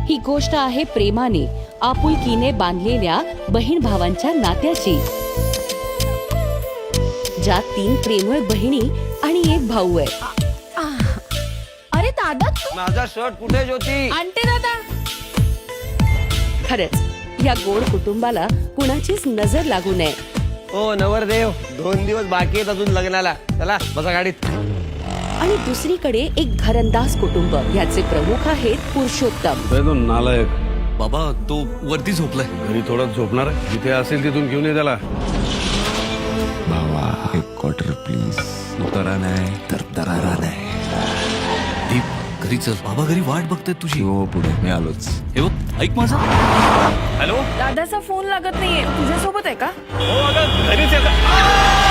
ही गोष्ट आहे प्रेमाने आपुलकीने बांधलेल्या बहीण भावांच्या नात्याची, ज्यात 3 प्रेमळ बहिणी आणि 1 भाऊ आहे. अरे दादा तू माझा शर्ट कुठे ज्योती? आणते दादा. खरंच या गोड कुटुंबाला कुणाचीच नजर लागू नये. हो नवरदेव, 2 दिवस बाकी आहेत अजून लग्नाला. चला बसा गाडीत. आणि दुसरीकडे एक घरंदाज कुटुंब, याचे प्रमुख आहेत पुरुषोत्तम. तो नालायक. बाबा तो वरती झोपलाय. घरी थोडंच झोपणार. जिथे असेल तिथून घेऊन ये त्याला. भावा 1 क्वार्टर प्लीज. उतारा नाही तर दरारा नाही. दीप घरी चल, बाबा घरी वाट बघतायत तुझी. हो पुढे मी आलोच. हे बघ ऐक माझा. हॅलो. दादाचा फोन लागत नाहीये, तुझ्यासोबत आहे का? हो अगं घरीच येत.